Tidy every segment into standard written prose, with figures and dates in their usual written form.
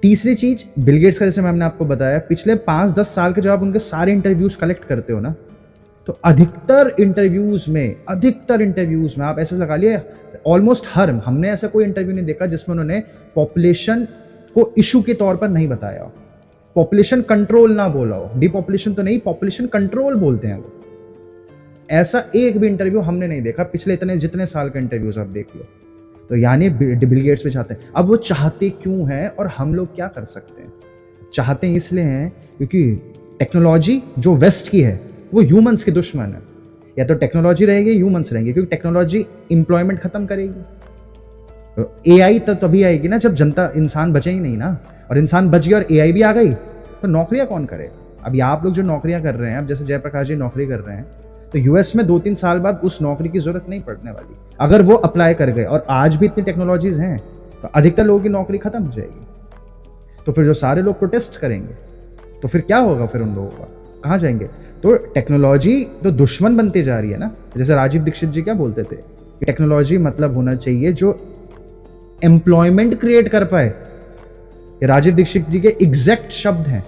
तीसरी चीज Bill Gates का, जैसे मैंने आपको बताया, पिछले 5-10 साल के जब आप उनके सारे इंटरव्यूज कलेक्ट करते हो ना, तो अधिकतर इंटरव्यूज में आप ऐसे लगा लिए, ऑलमोस्ट हमने ऐसा कोई इंटरव्यू नहीं देखा जिसमें उन्होंने पॉपुलेशन को इशू के तौर पर नहीं बताया हो, पॉपुलेशन कंट्रोल ना बोला हो। डिपॉपुलेशन तो नहीं, पॉपुलेशन कंट्रोल बोलते हैं वो। ऐसा एक भी इंटरव्यू हमने नहीं देखा पिछले जितने साल के इंटरव्यूज आप देख लो। तो यानी बिल गेट्स भी चाहते हैं। अब वो चाहते क्यों हैं और हम लोग क्या कर सकते हैं? चाहते इसलिए हैं क्योंकि टेक्नोलॉजी जो वेस्ट की है वो ह्यूमंस के दुश्मन है। या तो टेक्नोलॉजी रहेगी, ह्यूमंस रहेंगे, क्योंकि टेक्नोलॉजी एम्प्लॉयमेंट खत्म करेगी। तो एआई तो तभी आएगी ना जब इंसान बचे ही नहीं ना, और इंसान बच गया और एआई भी आ गई तो नौकरियां कौन करे? अभी आप लोग जो नौकरियां कर रहे हैं, अब जैसे जयप्रकाश जी नौकरी कर रहे हैं, तो यूएस में 2-3 साल बाद उस नौकरी की जरूरत नहीं पड़ने वाली अगर वो अप्लाई कर गए। और आज भी इतनी टेक्नोलॉजीज हैं तो अधिकतर लोगों की नौकरी खत्म हो जाएगी। तो फिर जो सारे लोग प्रोटेस्ट करेंगे तो फिर क्या होगा? फिर उन लोगों का कहाँ जाएंगे? तो टेक्नोलॉजी तो दुश्मन बनती जा रही है ना। जैसे राजीव दीक्षित जी क्या बोलते थे कि टेक्नोलॉजी मतलब होना चाहिए जो एम्प्लॉयमेंट क्रिएट कर पाए। ये राजीव दीक्षित जी के एग्जैक्ट शब्द हैं।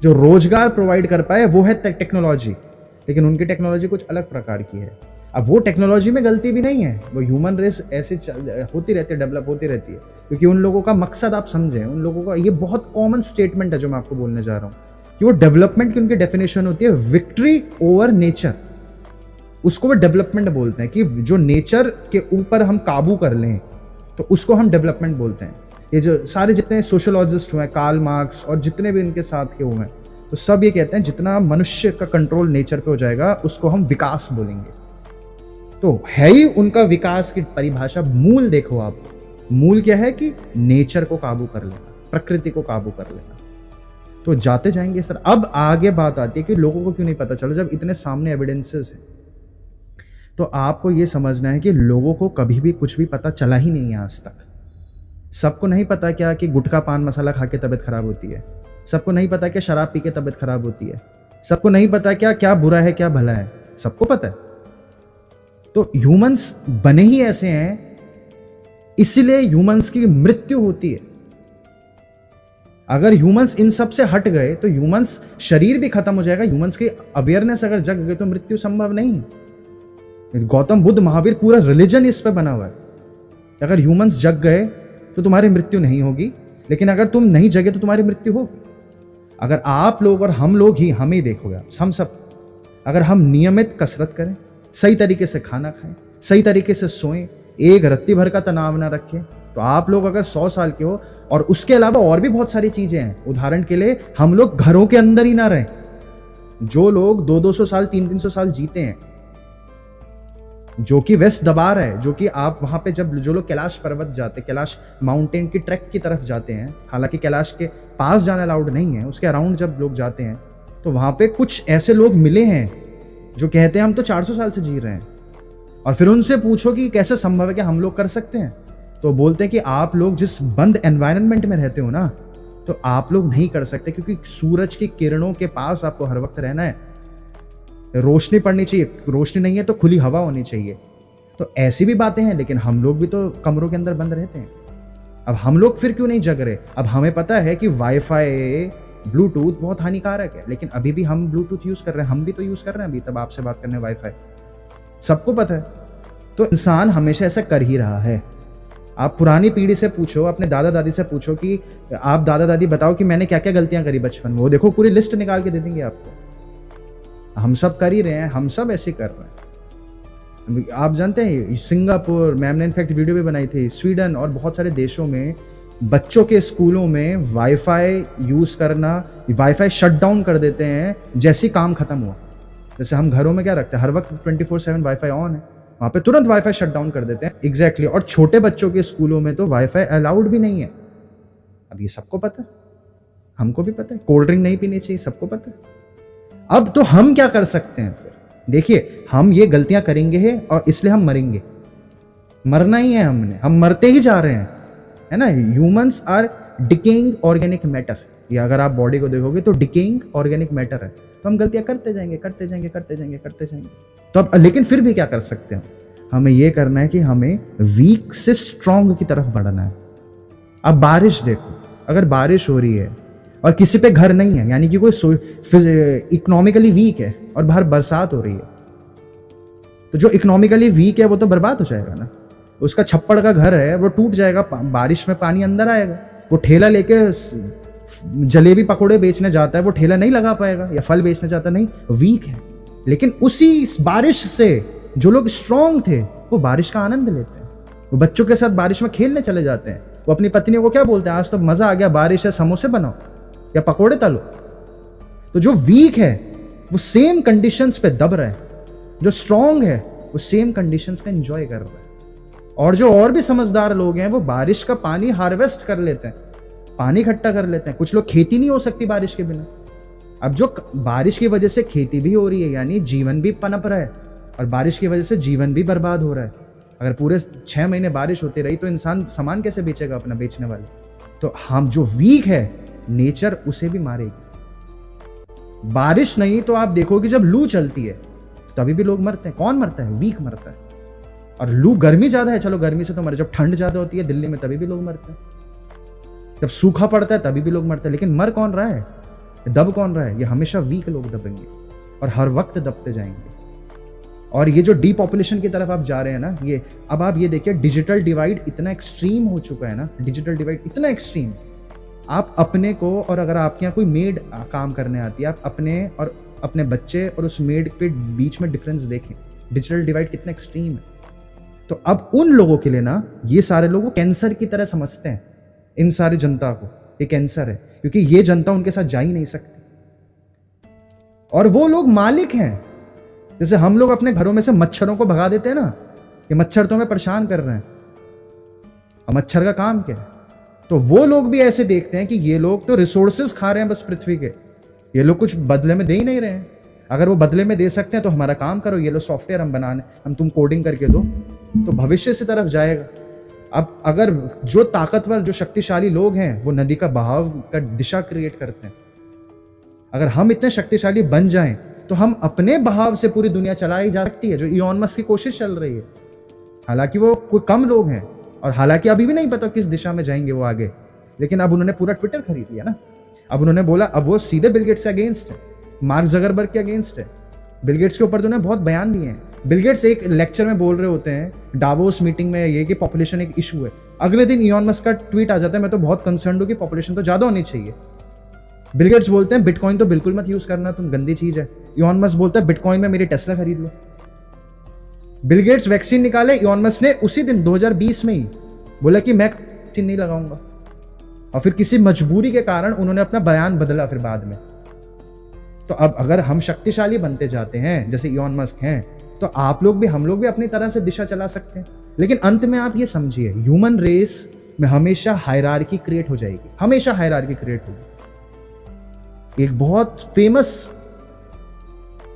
जो रोजगार प्रोवाइड कर पाए वो है टेक्नोलॉजी। लेकिन उनकी टेक्नोलॉजी कुछ अलग प्रकार की है। अब वो टेक्नोलॉजी में गलती भी नहीं है, वो ह्यूमन रेस ऐसे होती रहती है, डेवलप होती रहती है, क्योंकि उन लोगों का मकसद आप समझें। उन लोगों का ये बहुत कॉमन स्टेटमेंट है जो मैं आपको बोलने जा रहा हूँ कि वो डेवलपमेंट की उनकी डेफिनेशन होती है विक्ट्री ओवर नेचर। उसको वो डेवलपमेंट बोलते हैं कि जो नेचर के ऊपर हम काबू कर लें तो उसको हम डेवलपमेंट बोलते हैं। ये जो सारे जितने सोशोलॉजिस्ट हुए हैं, कार्ल मार्क्स और जितने भी इनके साथ के हुए हैं, तो सब ये कहते हैं जितना मनुष्य का कंट्रोल नेचर पे हो जाएगा उसको हम विकास बोलेंगे। तो है ही उनका विकास की परिभाषा। मूल देखो आप, मूल क्या है कि नेचर को काबू कर लेना, प्रकृति को काबू कर लेना। तो जाते जाएंगे सर। अब आगे बात आती है कि लोगों को क्यों नहीं पता चला जब इतने सामने एविडेंसेस हैं। तो आपको ये समझना है कि लोगों को कभी भी कुछ भी पता चला ही नहीं है आज तक। सबको नहीं पता क्या कि गुटखा पान मसाला खा के तबीयत खराब होती है। सबको नहीं पता क्या शराब पी के तबीयत खराब होती है। सबको नहीं पता क्या क्या बुरा है क्या भला है, सबको पता है। तो ह्यूमंस बने ही ऐसे हैं, इसलिए ह्यूमंस की मृत्यु होती है। अगर ह्यूमंस इन सब से हट गए तो ह्यूमंस शरीर भी खत्म हो जाएगा। ह्यूमंस की अवेयरनेस अगर जग गई तो मृत्यु संभव नहीं। गौतम बुद्ध, महावीर, पूरा रिलीजन इस पे बना हुआ है। अगर ह्यूमंस जग गए तो तुम्हारी मृत्यु नहीं होगी, लेकिन अगर तुम नहीं जगे तो तुम्हारी मृत्यु होगी। अगर आप लोग और हम लोग ही, हम ही देखोगे, हम सब अगर हम नियमित कसरत करें, सही तरीके से खाना खाएं, सही तरीके से सोएं, एक रत्ती भर का तनाव ना रखें, तो आप लोग अगर 100 साल के हो। और उसके अलावा और भी बहुत सारी चीजें हैं। उदाहरण के लिए हम लोग घरों के अंदर ही ना रहें। जो लोग 200-200 साल, 300-300 साल जीते हैं, जो कि वेस्ट दबा रहा है, जो कि आप वहां पे जब जो लोग कैलाश पर्वत जाते, कैलाश माउंटेन की ट्रैक की तरफ जाते हैं, हालांकि कैलाश के पास जाना अलाउड नहीं है, उसके अराउंड जब लोग जाते हैं तो वहां पे कुछ ऐसे लोग मिले हैं जो कहते हैं हम तो 400 साल से जी रहे हैं। और फिर उनसे पूछो कि कैसे संभव है कि हम लोग कर सकते हैं, तो बोलते हैं कि आप लोग जिस बंद एनवायरनमेंट में रहते हो ना, तो आप लोग नहीं कर सकते, क्योंकि सूरज की किरणों के पास आपको हर वक्त रहना है। रोशनी पड़नी चाहिए, रोशनी नहीं है तो खुली हवा होनी चाहिए। तो ऐसी भी बातें हैं, लेकिन हम लोग भी तो कमरों के अंदर बंद रहते हैं। अब हम लोग फिर क्यों नहीं जग रहे? अब हमें पता है कि वाईफाई, ब्लूटूथ बहुत हानिकारक है, लेकिन अभी भी हम ब्लूटूथ यूज कर रहे हैं। हम भी तो यूज कर रहे हैं अभी, तब आपसे बात करने वाईफाई, सबको पता है। तो इंसान हमेशा ऐसा कर ही रहा है। आप पुरानी पीढ़ी से पूछो, अपने दादा दादी से पूछो कि आप दादा दादी बताओ कि मैंने क्या क्या गलतियां करी बचपन में, वो देखो पूरी लिस्ट निकाल के दे देंगे आपको। हम सब कर ही रहे हैं, हम सब ऐसे कर रहे हैं। आप जानते हैं सिंगापुर, मैम ने इनफैक्ट वीडियो भी बनाई थी, स्वीडन और बहुत सारे देशों में बच्चों के स्कूलों में वाईफाई यूज करना, वाईफाई शट डाउन कर देते हैं जैसे ही काम खत्म हुआ। जैसे हम घरों में क्या रखते हैं, हर वक्त 24/7 वाईफाई ऑन है, वहां पे तुरंत वाईफाई शट डाउन कर देते हैं। एग्जैक्टली। और छोटे बच्चों के स्कूलों में तो वाईफाई अलाउड भी नहीं है। अब ये सबको पता है, हमको भी पता है। कोल्ड ड्रिंक नहीं पीनी चाहिए, सबको पता है। अब तो हम क्या कर सकते हैं फिर? देखिए, हम ये गलतियां करेंगे है और इसलिए हम मरेंगे। मरना ही है हमने, हम मरते ही जा रहे हैं, है ना। Humans are decaying organic matter. या अगर आप बॉडी को देखोगे तो डिकेइंग ऑर्गेनिक मैटर है। तो हम गलतियां करते जाएंगे, करते जाएंगे, करते जाएंगे, करते जाएंगे। तो अब लेकिन फिर भी क्या कर सकते हैं? हमें ये करना है कि हमें वीक से स्ट्रांग की तरफ बढ़ना है। अब बारिश देखो, अगर बारिश हो रही है और किसी पे घर नहीं है, यानी कि कोई इकोनॉमिकली वीक है और बाहर बरसात हो रही है, तो जो इकोनॉमिकली वीक है वो तो बर्बाद हो जाएगा ना। उसका छप्पड़ का घर है वो टूट जाएगा, बारिश में पानी अंदर आएगा। वो ठेला लेके जलेबी पकौड़े बेचने जाता है, वो ठेला नहीं लगा पाएगा, या फल बेचने जाता नहीं, वीक है। लेकिन उसी बारिश से जो लोग स्ट्रांग थे वो बारिश का आनंद लेते हैं, वो बच्चों के साथ बारिश में खेलने चले जाते हैं, वो अपनी पत्नी को क्या बोलते हैं, आज तो मजा आ गया, बारिश है, समोसे बनाओ या पकौड़े तलो। तो जो वीक है वो सेम कंडीशंस पे दब रहा है, जो स्ट्रांग है वो सेम कंडीशंस का एंजॉय कर रहा है। और जो और भी समझदार लोग हैं वो बारिश का पानी हार्वेस्ट कर लेते हैं, पानी इकट्ठा कर लेते हैं। कुछ लोग, खेती नहीं हो सकती बारिश के बिना, अब जो बारिश की वजह से खेती भी हो रही है, यानी जीवन भी पनप रहा है, और बारिश की वजह से जीवन भी बर्बाद हो रहा है। अगर पूरे 6 महीने बारिश होती रही तो इंसान सामान कैसे बेचेगा अपना, बेचने वाले। तो हम जो वीक है नेचर उसे भी मारेगी। बारिश नहीं तो आप देखोगे जब लू चलती है तभी भी लोग मरते हैं। कौन मरता है? वीक मरता है। और लू, गर्मी ज्यादा है, चलो गर्मी से तो मरे, जब ठंड ज्यादा होती है दिल्ली में तभी भी लोग मरते हैं, जब सूखा पड़ता है तभी भी लोग मरते हैं। लेकिन मर कौन रहा है, दब कौन रहा है? ये हमेशा वीक लोग दबेंगे और हर वक्त दबते जाएंगे। और ये जो डीपॉपुलेशन की तरफ आप जा रहे हैं ना, ये अब आप ये देखिए, डिजिटल डिवाइड इतना एक्सट्रीम हो चुका है ना, डिजिटल डिवाइड इतना एक्सट्रीम। आप अपने को, और अगर आपके यहाँ कोई मेड काम करने आती है, आप अपने और अपने बच्चे और उस मेड के बीच में डिफरेंस देखें, डिजिटल डिवाइड कितना एक्सट्रीम है। तो अब उन लोगों के लिए ना, ये सारे लोग कैंसर की तरह समझते हैं इन सारी जनता को, ये कैंसर है, क्योंकि ये जनता उनके साथ जा ही नहीं सकती। और वो लोग मालिक हैं, जैसे हम लोग अपने घरों में से मच्छरों को भगा देते हैं ना, ये मच्छर तो हमें परेशान कर रहे हैं, अब मच्छर का काम क्या है? तो वो लोग भी ऐसे देखते हैं कि ये लोग तो रिसोर्सेज खा रहे हैं बस पृथ्वी के, ये लोग कुछ बदले में दे ही नहीं रहे हैं। अगर वो बदले में दे सकते हैं तो हमारा काम करो, ये लो सॉफ्टवेयर हम बनाने, हम तुम कोडिंग करके दो, तो भविष्य से तरफ जाएगा। अब अगर जो ताकतवर, जो शक्तिशाली लोग हैं वो नदी का बहाव का दिशा क्रिएट करते हैं, अगर हम इतने शक्तिशाली बन जाएं तो हम अपने बहाव से पूरी दुनिया चलाई जा सकती है, जो इलॉन मस्क की कोशिश चल रही है। हालांकि वो कोई कम लोग हैं, और हालांकि अभी भी नहीं पता किस दिशा में जाएंगे वो आगे, लेकिन अब उन्होंने पूरा ट्विटर खरीद लिया ना। अब उन्होंने बोला, अब वो सीधे बिल गेट्स के अगेंस्ट है, मार्क जगरबर्ग के अगेंस्ट है। बिल गेट्स के ऊपर तो उन्होंने बहुत बयान दिए हैं। बिल गेट्स एक लेक्चर में बोल रहे होते हैं डावोस मीटिंग में, ये कि पॉपुलेशन एक इशू है, अगले दिन इलॉन मस्क का ट्वीट आ जाता है, मैं तो बहुत कंसर्न हूं कि पॉपुलेशन तो ज्यादा होनी चाहिए। बिल गेट्स बोलते हैं बिटकॉइन तो बिल्कुल मत यूज करना, तुम गंदी चीज है। इलॉन मस्क बोलता है बिटकॉइन में मेरी टेस्ला खरीद लो। बिल गेट्स वैक्सीन निकाले, इलॉन मस्क ने उसी दिन 2020 में ही बोला कि मैं वैक्सीन नहीं लगाऊंगा, और फिर किसी मजबूरी के कारण उन्होंने अपना बयान बदला फिर बाद में। तो अब अगर हम शक्तिशाली बनते जाते हैं जैसे इलॉन मस्क हैं, तो आप लोग भी, हम लोग भी अपनी तरह से दिशा चला सकते हैं। लेकिन अंत में आप ये समझिए, ह्यूमन रेस में हमेशा हायरार्की क्रिएट हो जाएगी, हमेशा हायरार्की क्रिएट होगी। एक बहुत फेमस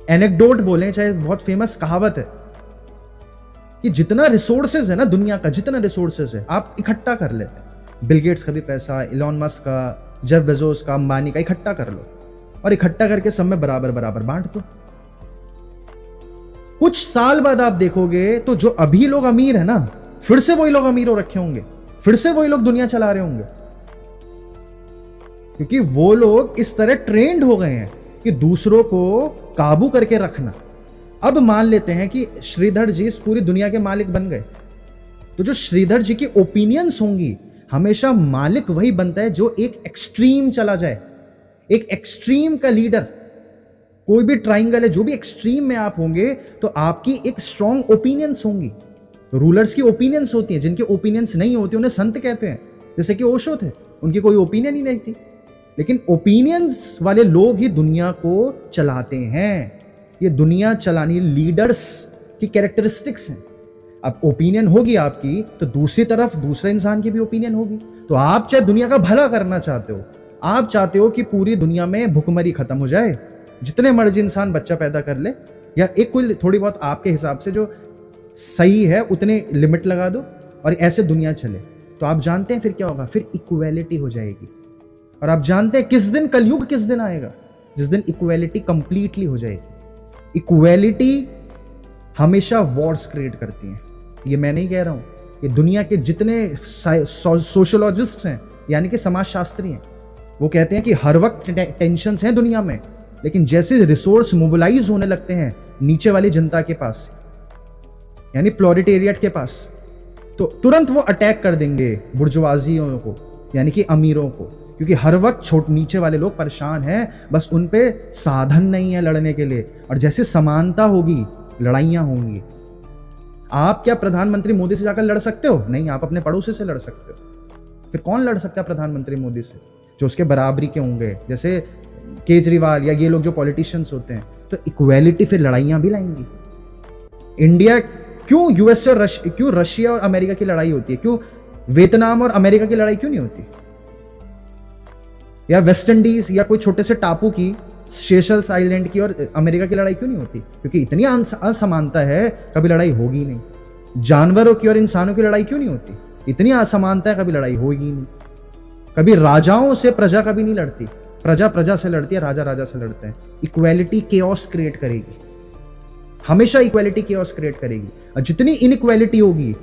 एनेक्डोट बोले, चाहे बहुत फेमस कहावत है कि जितना रिसोर्सेज है ना दुनिया का, जितना रिसोर्सेज है आप इकट्ठा कर लेते हैं। बिल गेट्स का भी पैसा, इलॉन मस्क का, जेफ बेजोस का, अंबानी का, इकट्ठा कर लो और इकट्ठा करके सब में बराबर बराबर बांट दो। कुछ साल बाद आप देखोगे तो जो अभी लोग अमीर है ना, फिर से वही लोग अमीर हो रखे होंगे, फिर से वही लोग दुनिया चला रहे होंगे, क्योंकि वो लोग इस तरह ट्रेंड हो गए हैं कि दूसरों को काबू करके रखना। अब मान लेते हैं कि श्रीधर जी इस पूरी दुनिया के मालिक बन गए, तो जो श्रीधर जी की ओपिनियंस होंगी, हमेशा मालिक वही बनता है जो एक एक्सट्रीम चला जाए, एक एक्सट्रीम का लीडर। कोई भी ट्राइंगल है, जो भी एक्सट्रीम में आप होंगे तो आपकी एक स्ट्रॉन्ग ओपिनियंस होंगी। रूलर्स की ओपिनियंस होती हैं, जिनकी ओपिनियंस नहीं होती उन्हें संत कहते हैं, जैसे कि ओशो थे, उनकी कोई ओपिनियन ही नहीं थी। लेकिन ओपिनियंस वाले लोग ही दुनिया को चलाते हैं। ये दुनिया चलाने लीडर्स की कैरेक्टरिस्टिक्स हैं। अब ओपिनियन होगी आपकी तो दूसरी तरफ दूसरे इंसान की भी ओपिनियन होगी। तो आप चाहे दुनिया का भला करना चाहते हो, आप चाहते हो कि पूरी दुनिया में भुखमरी खत्म हो जाए, जितने मर्जी इंसान बच्चा पैदा कर ले, या एक कोई थोड़ी बहुत आपके हिसाब से जो सही है उतने लिमिट लगा दो और ऐसे दुनिया चले, तो आप जानते हैं फिर क्या होगा? फिर इक्वालिटी हो जाएगी। और आप जानते हैं किस दिन, कलयुग किस दिन आएगा? जिस दिन इक्वालिटी कंप्लीटली हो जाएगी। इक्वालिटी हमेशा वॉर्स क्रिएट करती है। ये मैं नहीं कह रहा हूं, ये दुनिया के जितने सोशोलॉजिस्ट हैं यानी कि समाजशास्त्री हैं, वो कहते हैं कि हर वक्त टेंशन्स हैं दुनिया में, लेकिन जैसे रिसोर्स मोबिलाइज होने लगते हैं नीचे वाली जनता के पास, यानी प्रोलेटेरिएट के पास, तो तुरंत वो अटैक कर देंगे बुर्जुआजियों को, यानी कि अमीरों को, क्योंकि हर वक्त नीचे वाले लोग परेशान हैं, बस उन पे साधन नहीं है लड़ने के लिए। और जैसे समानता होगी लड़ाइयां होंगी। आप क्या प्रधानमंत्री मोदी से जाकर लड़ सकते हो? नहीं, आप अपने पड़ोसी से लड़ सकते हो। फिर कौन लड़ सकता है प्रधानमंत्री मोदी से जो उसके बराबरी के होंगे, जैसे केजरीवाल या ये लोग जो पॉलिटिशियंस होते हैं? तो इक्वालिटी फिर लड़ाइयां भी लाएंगी। इंडिया क्यों यूएस और क्यों रशिया और अमेरिका की लड़ाई होती है? क्यों वियतनाम और अमेरिका की लड़ाई क्यों नहीं होती? या वेस्ट इंडीज या कोई छोटे से टापू की, सेशल्स आइलैंड की और अमेरिका की लड़ाई क्यों नहीं होती? क्योंकि इतनी असमानता है, कभी लड़ाई होगी नहीं। जानवरों की और इंसानों की लड़ाई क्यों नहीं होती? इतनी असमानता है, कभी लड़ाई होगी नहीं। कभी राजाओं से प्रजा कभी नहीं लड़ती, प्रजा प्रजा से लड़ती है, राजा राजा से लड़ते हैं। इक्वालिटी केओस क्रिएट करेगी, हमेशा इक्वालिटी केओस क्रिएट करेगी। और जितनी इनइक्वालिटी होगी,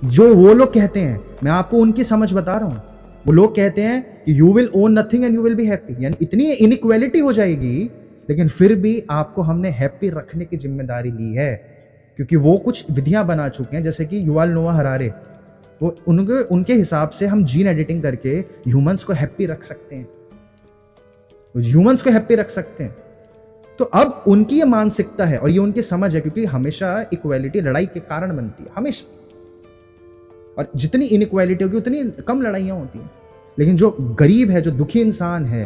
जो वो लोग कहते हैं, मैं आपको उनकी समझ बता रहा हूं, वो लोग कहते हैं कि you will own nothing and you will be happy, यानी इतनी इनइक्वालिटी हो जाएगी, लेकिन फिर भी आपको हमने हैप्पी रखने की जिम्मेदारी ली है, क्योंकि वो कुछ विधियां बना चुके हैं, जैसे कि युवाल नोआ हरारे, वो उनके हिसाब से हम जीन एडिटिंग करके ह्यूमंस को हैप्पी रख सकते हैं, ह्यूमंस को हैप्पी रख सकते हैं। तो अब उनकी ये मानसिकता है और ये उनकी समझ है, क्योंकि हमेशा इक्वालिटी लड़ाई के कारण बनती है, हमेशा। और जितनी इनइक्वालिटी होगी उतनी कम लड़ाइयां होती हैं। लेकिन जो गरीब है, जो दुखी इंसान है,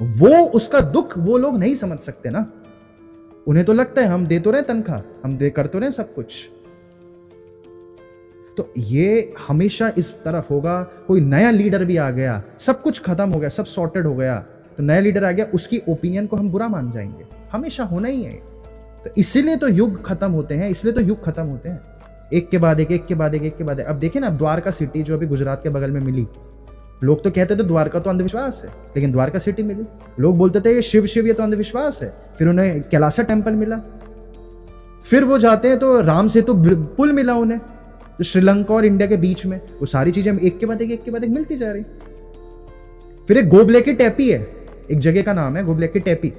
वो उसका दुख वो लोग नहीं समझ सकते ना। उन्हें तो लगता है हम दे तो रहे तनख्वाह, हम दे कर तो रहे सब कुछ। तो ये हमेशा इस तरफ होगा। कोई नया लीडर भी आ गया, सब कुछ खत्म हो गया, सब सॉर्टेड हो गया, तो नया लीडर आ गया, उसकी ओपिनियन को हम बुरा मान जाएंगे। हमेशा होना ही है। तो इसीलिए तो युग खत्म होते हैं, इसलिए तो युग खत्म होते हैं, एक के बाद एक, एक के बाद एक, एक के बाद एक। अब देखिए ना, द्वारका सिटी जो अभी गुजरात के बगल में मिली, लोग तो कहते थे द्वारका तो अंधविश्वास है, लेकिन द्वारका सिटी मिली। लोग बोलते थे ये शिव शिव ये तो अंधविश्वास है, फिर उन्हें कैलासा टेम्पल मिला। फिर वो जाते हैं तो राम सेतु पुल मिला उन्हें, तो श्रीलंका और इंडिया के बीच में। वो सारी चीजें एक के बाद एक, एक के बाद एक मिलती जा रही। फिर एक गोबले की टैपी है, एक जगह का नाम है गोबले की टैपी,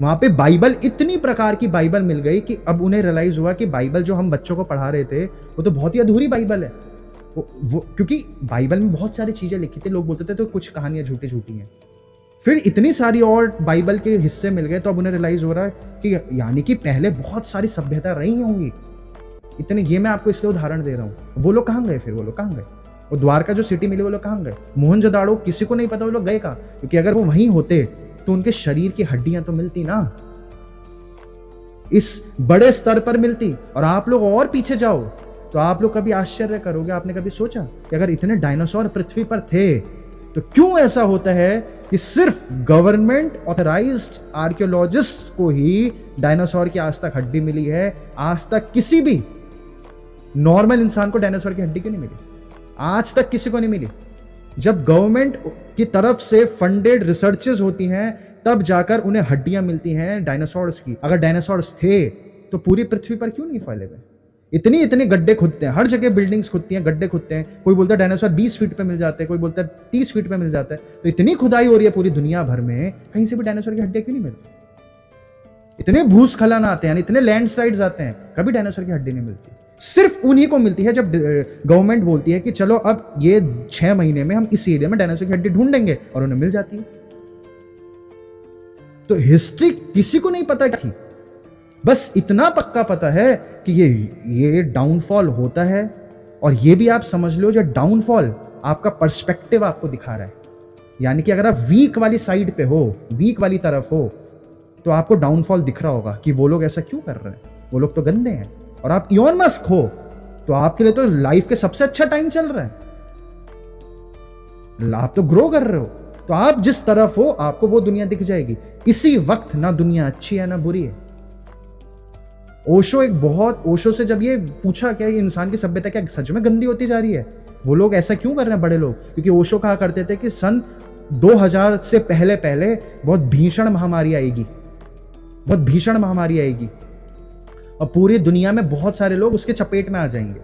वहां पे बाइबल, इतनी प्रकार की बाइबल मिल गई कि अब उन्हें रियलाइज हुआ कि बाइबल जो हम बच्चों को पढ़ा रहे थे वो तो बहुत ही अधूरी बाइबल है। वो क्योंकि बाइबल में बहुत सारी चीजें लिखी थी, लोग बोलते थे तो कुछ कहानियां झूठी झूठी हैं। फिर इतनी सारी और बाइबल के हिस्से मिल गए, तो अब उन्हें रियलाइज हो रहा है कि यानी कि पहले बहुत सारी सभ्यता रही होंगी। इतने, ये मैं आपको इसलिए उदाहरण दे रहा हूँ। वो लोग कहाँ गए? फिर वो लोग कहाँ गए? वो द्वारका जो सिटी मिली, वो लोग कहाँ गए? मोहनजोदाड़ो, किसी को नहीं पता वो लोग गए कहाँ, क्योंकि अगर वो वहीं होते तो उनके शरीर की हड्डियां तो मिलती ना, इस बड़े स्तर पर मिलती। और आप लोग और पीछे जाओ तो आप लोग कभी आश्चर्य करोगे, आपने कभी सोचा कि अगर इतने डायनासोर पृथ्वी पर थे तो क्यों ऐसा होता है कि सिर्फ गवर्नमेंट ऑथराइज्ड आर्कियोलॉजिस्ट को ही डायनासोर की आज तक हड्डी मिली है? आज तक किसी भी नॉर्मल इंसान को डायनासोर की हड्डी क्यों नहीं मिली? आज तक किसी को नहीं मिली। जब गवर्नमेंट की तरफ से फंडेड रिसर्चेस होती हैं, तब जाकर उन्हें हड्डियां मिलती हैं डायनासोर्स की। अगर डायनासोर्स थे तो पूरी पृथ्वी पर क्यों नहीं फैले हुए? इतने इतने गड्ढे खुदते हैं, हर जगह बिल्डिंग्स खुदती हैं, गड्ढे खुदते हैं। कोई बोलता है डायनासोर 20 फीट पे मिल जाते हैं, कोई बोलता है 30 फीट पे मिल जाता है। तो इतनी खुदाई हो रही है पूरी दुनिया भर में, कहीं से भी डायनासोर की हड्डियां क्यों नहीं मिलती? इतने भूस्खलन आते हैं, इतने लैंडस्लाइड्स आते हैं, कभी डायनासोर की हड्डी नहीं मिलती। सिर्फ उन्हीं को मिलती है जब गवर्नमेंट बोलती है कि चलो अब ये 6 महीने में हम इस एरिया में डायनासोर की हड्डी ढूंढेंगे, और उन्हें मिल जाती है। तो हिस्ट्री किसी को नहीं पता थी, बस इतना पक्का पता है कि ये डाउनफॉल होता है। और ये भी आप समझ लो, जो डाउनफॉल आपका पर्सपेक्टिव आपको दिखा रहा है, यानी कि अगर आप वीक वाली साइड पे हो, वीक वाली तरफ हो, तो आपको डाउनफॉल दिख रहा होगा कि वो लोग ऐसा क्यों कर रहे हैं, वो लोग तो गंदे हैं। और आप इलॉन मस्क हो तो आपके लिए तो लाइफ के सबसे अच्छा टाइम चल रहा है, आप तो ग्रो कर रहे हो। तो आप जिस तरफ हो आपको वो दुनिया दिख जाएगी। इसी वक्त ना दुनिया अच्छी है ना बुरी है। ओशो से जब ये पूछा क्या इंसान की सभ्यता क्या सच में गंदी होती जा रही है, वो लोग ऐसा क्यों कर रहे हैं बड़े लोग, क्योंकि ओशो कहा करते थे कि सन 2000 से पहले पहले बहुत भीषण महामारी आएगी, बहुत भीषण महामारी आएगी और पूरी दुनिया में बहुत सारे लोग उसके चपेट में आ जाएंगे।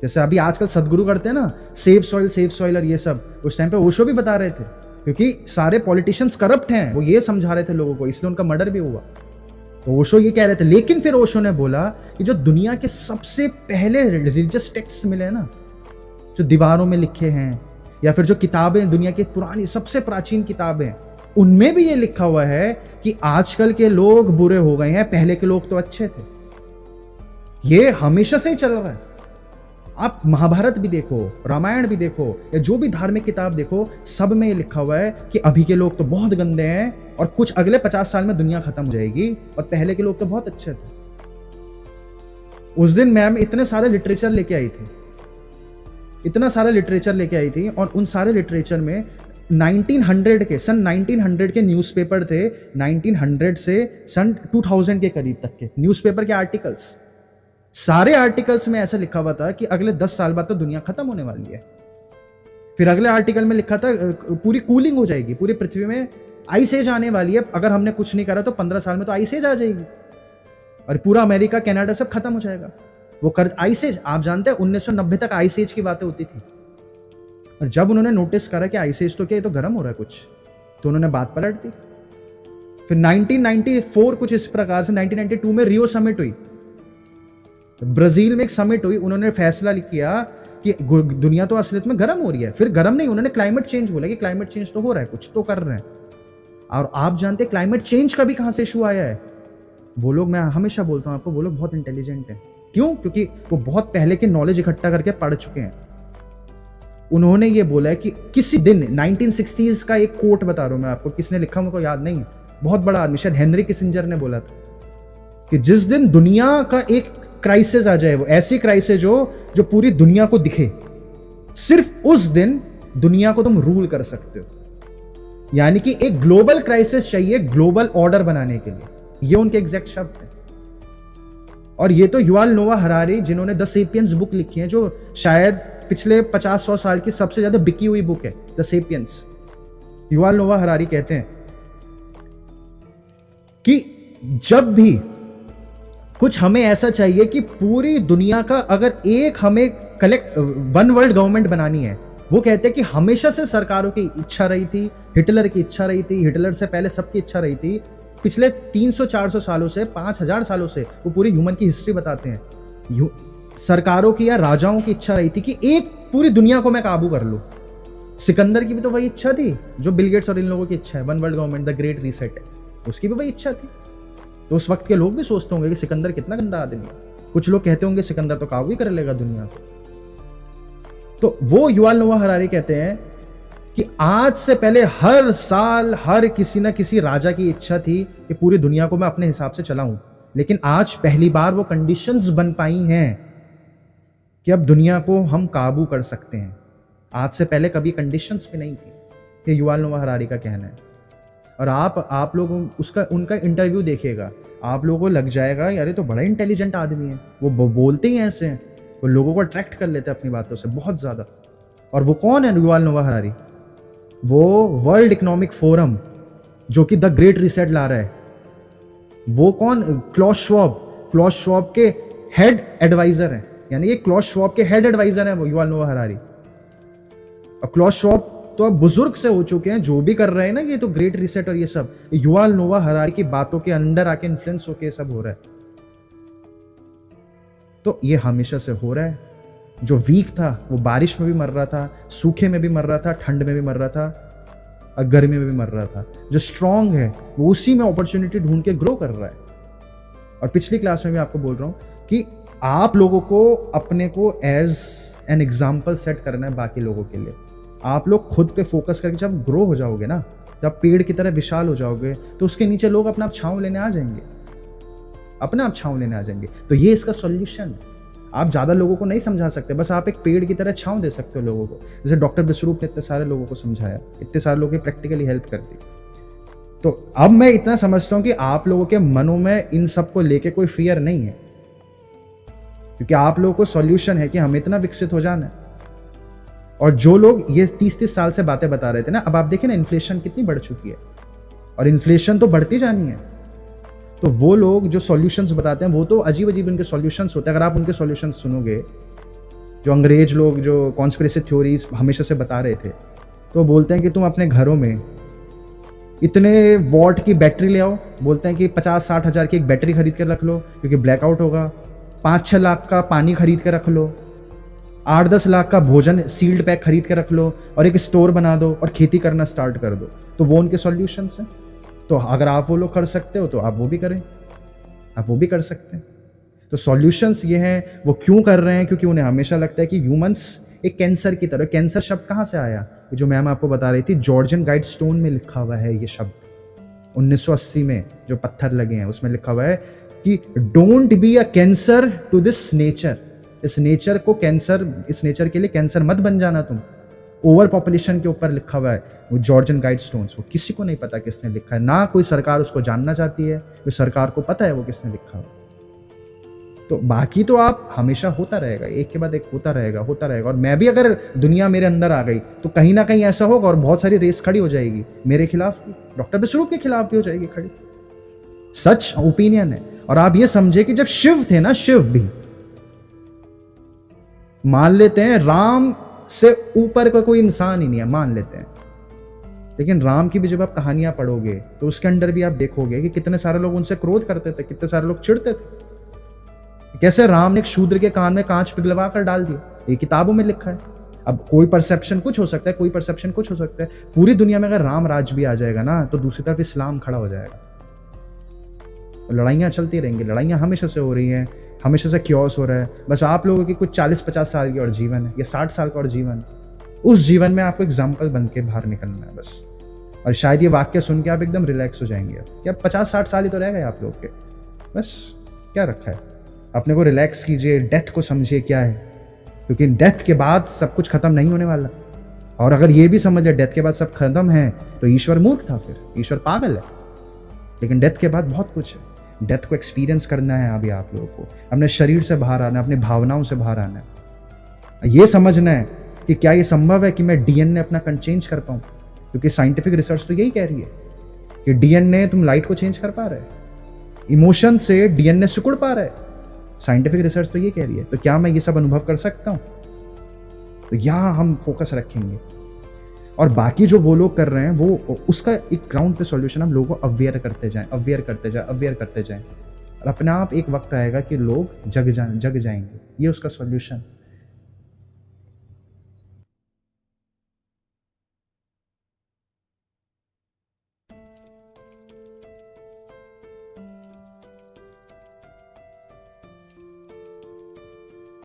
जैसे अभी आजकल सदगुरु करते हैं ना, सेव सॉइल और ये सब, उस टाइम पे ओशो भी बता रहे थे, क्योंकि सारे पॉलिटिशियंस करप्ट हैं, वो ये समझा रहे थे लोगों को, इसलिए उनका मर्डर भी हुआ। तो ओशो ये कह रहे थे, लेकिन फिर ओशो ने बोला कि जो दुनिया के सबसे पहले रिलीजियस टेक्स्ट मिले हैं ना, जो दीवारों में लिखे हैं, या फिर जो किताबें दुनिया की पुरानी सबसे प्राचीन किताबें, उनमें भी ये लिखा हुआ है कि आजकल के लोग बुरे हो गए हैं, पहले के लोग तो अच्छे थे। ये हमेशा से ही चल रहा है। आप महाभारत भी देखो, रामायण भी देखो, या जो भी धार्मिक किताब देखो, सब में ये लिखा हुआ है कि अभी के लोग तो बहुत गंदे हैं और कुछ अगले 50 साल में दुनिया खत्म हो जाएगी और पहले के लोग तो बहुत अच्छे थे। उस दिन मैम इतने सारे लिटरेचर लेके आई थी, इतना सारा लिटरेचर लेके आई थी, और उन सारे लिटरेचर में 1900 के, सन 1900 के न्यूज़पेपर थे, 1900 से सन 2000 के करीब तक के न्यूज़पेपर के आर्टिकल्स, सारे आर्टिकल्स में ऐसा लिखा हुआ था कि अगले 10 साल बाद तो दुनिया खत्म होने वाली है। फिर अगले आर्टिकल में लिखा था पूरी कूलिंग हो जाएगी, पूरी पृथ्वी में आइस एज आने वाली है, अगर हमने कुछ नहीं करा तो 15 साल में तो आइस एज आ जाएगी और पूरा अमेरिका, कनाडा सब खत्म हो जाएगा। वो कर आइस एज, आप जानते हैं 1990 तक आइस एज की बातें होती थी, और जब उन्होंने नोटिस करा कि आइस एज तो क्या, ये तो गर्म हो रहा है कुछ, तो उन्होंने बात पलट दी। फिर 1994 कुछ इस प्रकार से, 1992 में रियो समिट हुई, ब्राजील में एक समिट हुई, उन्होंने फैसला किया कि दुनिया तो असलियत में गर्म हो रही है। फिर गर्म नहीं, उन्होंने क्लाइमेट चेंज बोला कि क्लाइमेट चेंज तो हो रहा है, कुछ तो कर रहे हैं। और आप जानते हैं क्लाइमेट चेंज का भी कहां से इशू आया है? वो लोग, मैं हमेशा बोलता हूं आपको, वो लोग बहुत इंटेलिजेंट हैं। क्यों? क्योंकि वो बहुत पहले की नॉलेज इकट्ठा करके पढ़ चुके हैं। उन्होंने ये बोला है कि किसी दिन 1960s का एक कोट बता रहा हूं मैं आपको, किसने लिखा मुझको याद नहीं, बहुत बड़ा आदमी, शायद हेनरी किसिंजर ने बोला था कि जिस दिन दुनिया का एक क्राइसिस आ जाए, वो ऐसी क्राइसिस जो पूरी दुनिया को दिखे, सिर्फ उस दिन दुनिया को तुम रूल कर सकते हो। यानी कि एक ग्लोबल क्राइसिस चाहिए ग्लोबल ऑर्डर बनाने के लिए, ये उनके एग्जैक्ट शब्द हैं। और ये तो युवाल नोआ हरारी, जिन्होंने द सेपियंस बुक लिखी है, जो शायद पिछले 50-100 साल की सबसे ज्यादा बिकी हुई बुक है, द सेपियंस। युवाल नोआ हरारी कहते हैं कि जब भी कुछ हमें ऐसा चाहिए कि पूरी दुनिया का, अगर एक हमें वन वर्ल्ड गवर्नमेंट बनानी है, वो कहते हैं कि हमेशा से सरकारों की इच्छा रही थी, हिटलर की इच्छा रही थी, हिटलर से पहले सबकी इच्छा रही थी, पिछले 300-400 सालों से, 5000 सालों से, वो पूरी ह्यूमन की हिस्ट्री बताते हैं, सरकारों की या राजाओं की इच्छा रही थी कि एक पूरी दुनिया को मैं काबू कर लूं। सिकंदर की भी तो वही इच्छा थी जो बिल गेट्स और इन लोगों की इच्छा है, one world government, the great reset, उसकी भी वही इच्छा थी। तो उस वक्त के लोग भी सोचते होंगे कि सिकंदर कितना गंदा आदमी है, कुछ लोग कहते होंगे सिकंदर तो काबू ही कर लेगा दुनिया को। तो वो युवाल नोआ हरारी कहते हैं कि आज से पहले हर साल हर किसी ना किसी राजा की इच्छा थी कि पूरी दुनिया को मैं अपने हिसाब से चलाऊं, लेकिन आज पहली बार वो कंडीशंस बन पाई हैं कि अब दुनिया को हम काबू कर सकते हैं। आज से पहले कभी कंडीशंस भी नहीं थी, ये युवाल नोआ हरारी का कहना है। और आप लोग उनका इंटरव्यू देखिएगा, आप लोगों को लग जाएगा यार ये तो बड़ा इंटेलिजेंट आदमी है, वो बोलते ही ऐसे हैं, वो लोगों को अट्रैक्ट कर लेते हैं अपनी बातों से बहुत ज़्यादा। और वो कौन है युवाल नोआ हरारी? वो वर्ल्ड इकोनॉमिक फोरम जो कि द ग्रेट रीसेट ला रहा है, वो कौन? क्लॉस श्वाब के हेड एडवाइजर है, यानी ये क्लॉस श्वाब के हेड एडवाइजर है वो युवाल नोआ हरारी। और क्लॉस श्वाब तो अब बुजुर्ग से हो चुके हैं, जो भी कर रहे हैं ना ये तो ग्रेट रीसेट और ये सब, युवाल नोआ हरारी की बातों के अंदर आके इन्फ्लुएंस होके सब हो रहा है। तो ये हमेशा से हो रहा है। जो वीक था वो बारिश में भी मर रहा था, सूखे में भी मर रहा था, ठंड में भी मर रहा था और गर्मी में भी मर रहा था। जो स्ट्रांग है वो उसी में अपॉर्चुनिटी ढूंढ के ग्रो कर रहा है। और पिछली क्लास में भी आपको बोल रहा हूं कि आप लोगों को अपने को एज एन एग्जाम्पल सेट करना है बाकी लोगों के लिए। आप लोग खुद पे फोकस करके जब ग्रो हो जाओगे ना, जब पेड़ की तरह विशाल हो जाओगे, तो उसके नीचे लोग अपना आप छांव लेने आ जाएंगे, अपने आप छांव लेने आ जाएंगे। तो ये इसका सॉल्यूशन है। आप ज़्यादा लोगों को नहीं समझा सकते, बस आप एक पेड़ की तरह छांव दे सकते हो लोगों को। जैसे डॉक्टर विश्वरूप ने इतने सारे लोगों को समझाया, इतने सारे लोगों की प्रैक्टिकली हेल्प कर दी। तो अब मैं इतना समझता हूं कि आप लोगों के मनों में इन सब को लेके कोई फियर नहीं है, क्योंकि आप लोगों को सॉल्यूशन है कि हमें इतना विकसित हो जाना है। और जो लोग ये 30-30 साल से बातें बता रहे थे ना, अब आप देखें ना इन्फ्लेशन कितनी बढ़ चुकी है, और इन्फ्लेशन तो बढ़ती जानी है। तो वो लोग जो सॉल्यूशंस बताते हैं वो तो अजीब अजीब उनके सॉल्यूशंस होते हैं। अगर आप उनके सॉल्यूशंस सुनोगे जो अंग्रेज लोग जो कॉन्स्पिरेसी थ्योरीज हमेशा से बता रहे थे, तो बोलते हैं कि तुम अपने घरों में इतने वॉट की बैटरी ले आओ, बोलते हैं कि 50-60 हज़ार की एक बैटरी खरीद कर रख लो क्योंकि ब्लैकआउट होगा, 5-6 लाख का पानी खरीद कर रख लो, 8-10 लाख का भोजन सील्ड पैक खरीद के रख लो और एक स्टोर बना दो और खेती करना स्टार्ट कर दो। तो वो उनके सॉल्यूशंस हैं। तो अगर आप वो लोग कर सकते हो तो आप वो भी करें, आप वो भी कर सकते हैं। तो सॉल्यूशंस ये हैं, वो क्यों कर रहे हैं? क्योंकि उन्हें हमेशा लगता है कि ह्यूमंस एक कैंसर की तरह। कैंसर शब्द कहाँ से आया? ये जो मैम आपको बता रही थी, जॉर्जियन गाइडस्टोन में लिखा हुआ है ये शब्द, 1980 में जो पत्थर लगे हैं उसमें लिखा हुआ है कि don't be a cancer to this nature. इस नेचर को कैंसर, इस नेचर के लिए कैंसर मत बन जाना तुम। ओवर पॉपुलेशन के ऊपर लिखा हुआ है वो जॉर्जियन गाइडस्टोन्स। वो किसी को नहीं पता किसने लिखा है, ना कोई सरकार उसको जानना चाहती है, तो सरकार को पता है वो किसने लिखा है। तो बाकी तो आप हमेशा होता रहेगा, एक के बाद एक होता रहेगा, होता रहेगा। और मैं भी अगर दुनिया मेरे अंदर आ गई तो कहीं ना कहीं ऐसा होगा और बहुत सारी रेस खड़ी हो जाएगी मेरे खिलाफ भी, डॉक्टर विश्वरूप के खिलाफ भी हो जाएगी खड़ी। सच ओपिनियन है। और आप ये समझे कि जब शिव थे ना, शिव भी मान लेते हैं राम से ऊपर का कोई इंसान ही नहीं है, मान लेते हैं, लेकिन राम की भी जब आप कहानियां पढ़ोगे तो उसके अंदर भी आप देखोगे कि कितने सारे लोग उनसे क्रोध करते थे, कितने सारे लोग चिढ़ते थे। कैसे राम ने एक शूद्र के कान में कांच पिघलवा कर डाल दिया, ये किताबों में लिखा है। अब कोई परसेप्शन कुछ हो सकता है, कोई परसेप्शन कुछ हो सकता है। पूरी दुनिया में अगर राम राज भी आ जाएगा ना तो दूसरी तरफ इस्लाम खड़ा हो जाएगा। लड़ाइयाँ चलती रहेंगी, लड़ाइयाँ हमेशा से हो रही हैं, हमेशा से क्योस हो रहा है। बस आप लोगों की कुछ 40-50 साल की और जीवन है या 60 साल का और जीवन, उस जीवन में आपको एग्जाम्पल बन के बाहर निकलना है बस। और शायद ये वाक्य सुन के आप एकदम रिलैक्स हो जाएंगे कि अब 50-60 साल ही तो रह गए आप लोग के, बस क्या रखा है। अपने को रिलैक्स कीजिए, डेथ को समझिए क्या है, क्योंकि डेथ के बाद सब कुछ खत्म नहीं होने वाला। और अगर ये भी समझ ले डेथ के बाद सब खत्म है तो ईश्वर मूर्ख था, फिर ईश्वर पागल है। लेकिन डेथ के बाद बहुत कुछ है। डेथ को एक्सपीरियंस करना है अभी आप लोगों को, अपने शरीर से बाहर आना है, अपनी भावनाओं से बाहर आना है। ये समझना है कि क्या ये संभव है कि मैं डीएनए अपना चेंज कर पाऊँ, क्योंकि साइंटिफिक रिसर्च तो यही कह रही है कि डीएनए तुम लाइट को चेंज कर पा रहे, इमोशन से डीएनए सिकुड़ पा रहे, साइंटिफिक रिसर्च तो ये कह रही है। तो क्या मैं ये सब अनुभव कर सकता हूँ? तो यहाँ हम फोकस रखेंगे। और बाकी जो वो लोग कर रहे हैं वो उसका एक ग्राउंड पे सॉल्यूशन हम लोगों को अवेयर करते जाएं, अवेयर करते जाएं, अवेयर करते जाएं। और अपने आप एक वक्त आएगा कि लोग जग जाएंगे। ये उसका सॉल्यूशन।